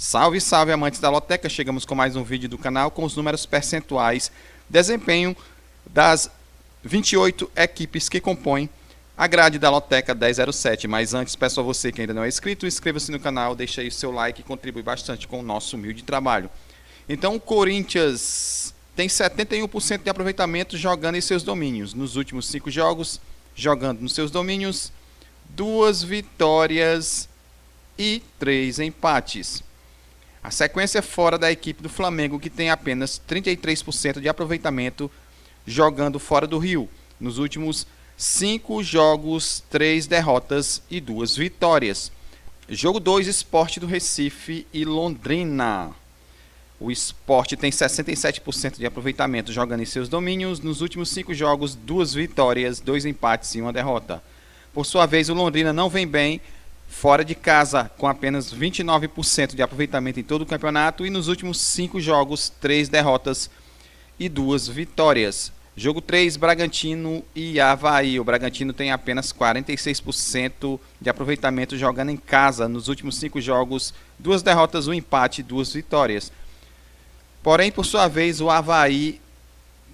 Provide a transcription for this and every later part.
Salve, salve, amantes da loteca! Chegamos com mais um vídeo do canal com os números percentuais, desempenho das 28 equipes que compõem a grade da loteca 1007. Mas antes, peço a você que ainda não é inscrito, inscreva-se no canal, deixe aí o seu like e contribui bastante com o nosso humilde trabalho. Então, o Corinthians tem 71% de aproveitamento jogando em seus domínios. Nos últimos 5 jogos, jogando nos seus domínios, 2 vitórias e 3 empates. A sequência é fora da equipe do Flamengo, que tem apenas 33% de aproveitamento jogando fora do Rio. Nos últimos 5 jogos, 3 derrotas e 2 vitórias. Jogo 2, Sport do Recife e Londrina. O Sport tem 67% de aproveitamento jogando em seus domínios. Nos últimos 5 jogos, 2 vitórias, 2 empates e 1 derrota. Por sua vez, o Londrina não vem bem fora de casa, com apenas 29% de aproveitamento em todo o campeonato, e nos últimos 5 jogos, 3 derrotas e 2 vitórias. Jogo 3, Bragantino e Avaí. O Bragantino tem apenas 46% de aproveitamento jogando em casa. Nos últimos 5 jogos, 2 derrotas, 1 empate e 2 vitórias. Porém, por sua vez, o Avaí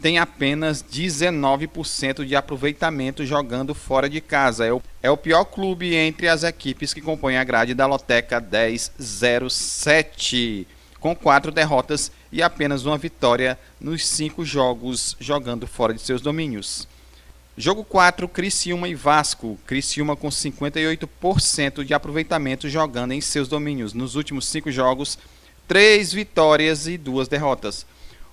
tem apenas 19% de aproveitamento jogando fora de casa. É o pior clube entre as equipes que compõem a grade da loteca 1007, com 4 derrotas e apenas 1 vitória nos 5 jogos jogando fora de seus domínios. Jogo 4, Criciúma e Vasco. Criciúma com 58% de aproveitamento jogando em seus domínios. Nos últimos 5 jogos, 3 vitórias e 2 derrotas.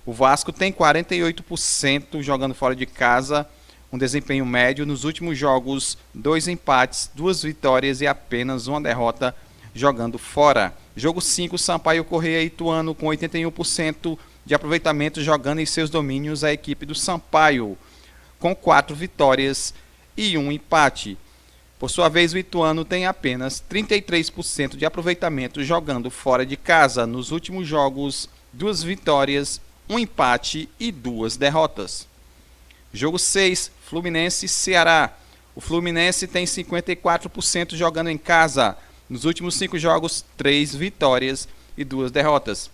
O Vasco tem 48% jogando fora de casa, um desempenho médio. Nos últimos jogos, 2 empates, 2 vitórias e apenas 1 derrota jogando fora. Jogo 5, Sampaio Corrêa e Ituano com 81% de aproveitamento jogando em seus domínios. A equipe do Sampaio com 4 vitórias e 1 empate. Por sua vez, o Ituano tem apenas 33% de aproveitamento jogando fora de casa. Nos últimos jogos, 2 vitórias, 1 empate e 2 derrotas. Jogo 6, Fluminense e Ceará. O Fluminense tem 54% jogando em casa. Nos últimos 5 jogos, 3 vitórias e 2 derrotas.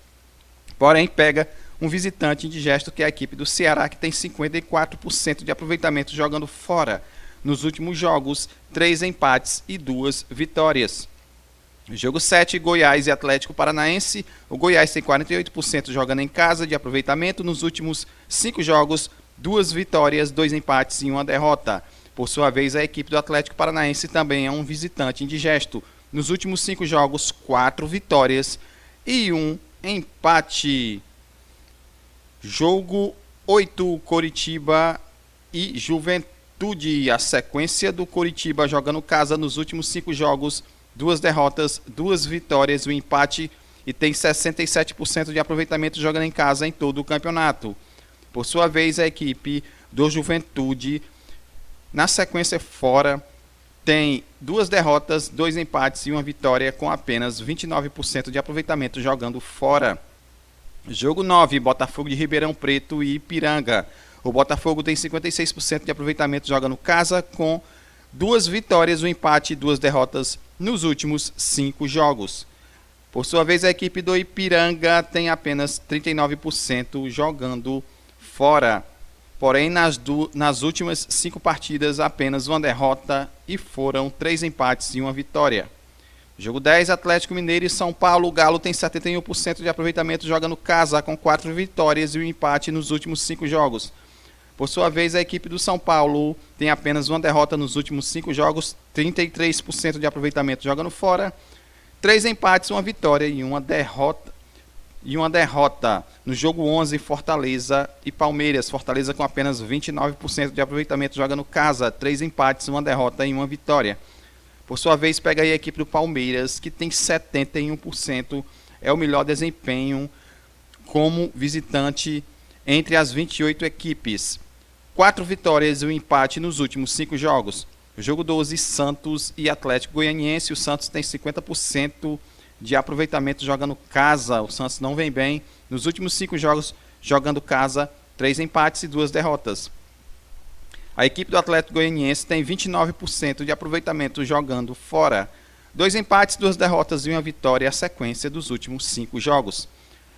Porém, pega um visitante indigesto, que é a equipe do Ceará, que tem 54% de aproveitamento jogando fora. Nos últimos jogos, 3 empates e 2 vitórias. Jogo 7, Goiás e Atlético Paranaense. O Goiás tem 48% jogando em casa de aproveitamento. Nos últimos 5 jogos, 2 vitórias, 2 empates e 1 derrota. Por sua vez, a equipe do Atlético Paranaense também é um visitante indigesto. Nos últimos 5 jogos, 4 vitórias e 1 empate. Jogo 8, Coritiba e Juventude. A sequência do Coritiba jogando casa nos últimos 5 jogos, 2 derrotas, 2 vitórias, 1 empate, e tem 67% de aproveitamento jogando em casa em todo o campeonato. Por sua vez, a equipe do Juventude, na sequência fora, tem 2 derrotas, 2 empates e 1 vitória, com apenas 29% de aproveitamento jogando fora. Jogo 9, Botafogo de Ribeirão Preto e Ipiranga. O Botafogo tem 56% de aproveitamento jogando casa, com 2 vitórias, 1 empate e 2 derrotas nos últimos 5 jogos. Por sua vez, a equipe do Ipiranga tem apenas 39% jogando fora. Porém, nas últimas 5 partidas, apenas 1 derrota e foram 3 empates e 1 vitória. Jogo 10, Atlético Mineiro e São Paulo. O Galo tem 71% de aproveitamento jogando casa, com 4 vitórias e 1 empate nos últimos 5 jogos. Por sua vez, a equipe do São Paulo tem apenas 1 derrota nos últimos 5 jogos, 33% de aproveitamento jogando fora, 3 empates, 1 vitória e 1 derrota. No jogo 11, Fortaleza e Palmeiras. Fortaleza com apenas 29% de aproveitamento jogando casa, 3 empates, 1 derrota e 1 vitória. Por sua vez, pega aí a equipe do Palmeiras, que tem 71%, é o melhor desempenho como visitante entre as 28 equipes. 4 vitórias e 1 empate nos últimos 5 jogos. O jogo 12, Santos e Atlético Goianiense. O Santos tem 50% de aproveitamento jogando casa. O Santos não vem bem. Nos últimos 5 jogos, jogando casa, 3 empates e 2 derrotas. A equipe do Atlético Goianiense tem 29% de aproveitamento jogando fora. 2 empates, 2 derrotas e 1 vitória, a sequência dos últimos 5 jogos.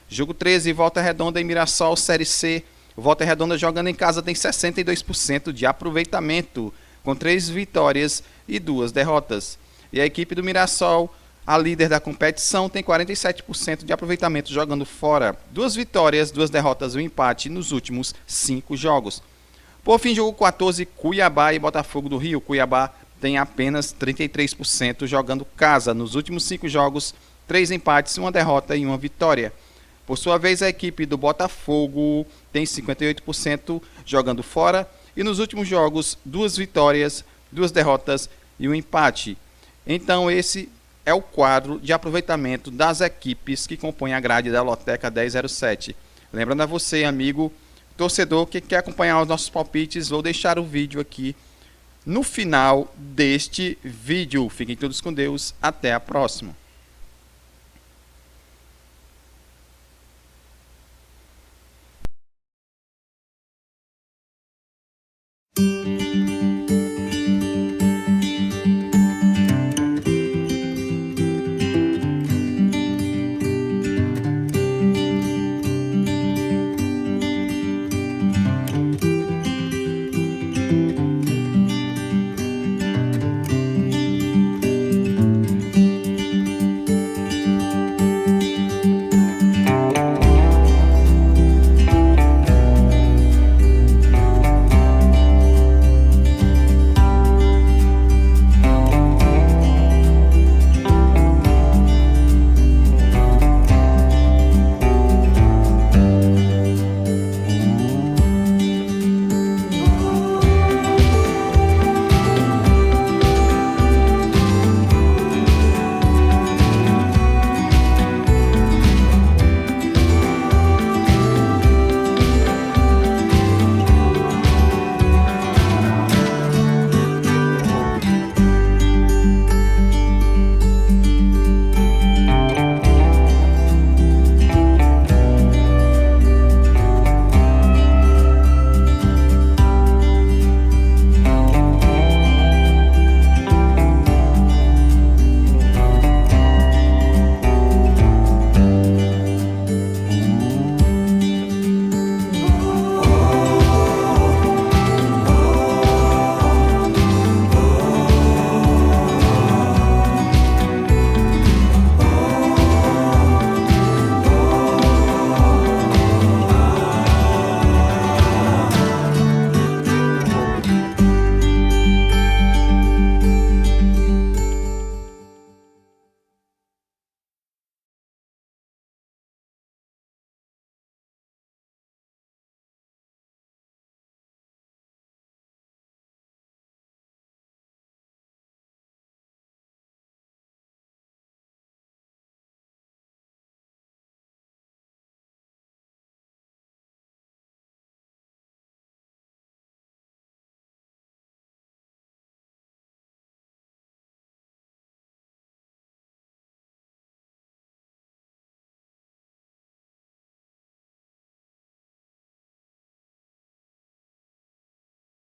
Jogo 13, Volta Redonda e Mirassol, Série C. Volta Redonda jogando em casa tem 62% de aproveitamento, com 3 vitórias e 2 derrotas. E a equipe do Mirassol, a líder da competição, tem 47% de aproveitamento jogando fora. 2 vitórias, 2 derrotas e 1 empate nos últimos 5 jogos. Por fim, jogo 14, Cuiabá e Botafogo do Rio. Cuiabá tem apenas 33% jogando casa. Nos últimos 5 jogos, 3 empates, 1 derrota e 1 vitória. Por sua vez, a equipe do Botafogo tem 58% jogando fora e nos últimos jogos 2 vitórias, 2 derrotas e 1 empate. Então esse é o quadro de aproveitamento das equipes que compõem a grade da Loteca 1007. Lembrando a você, amigo torcedor, que quer acompanhar os nossos palpites, vou deixar o vídeo aqui no final deste vídeo. Fiquem todos com Deus, até a próxima.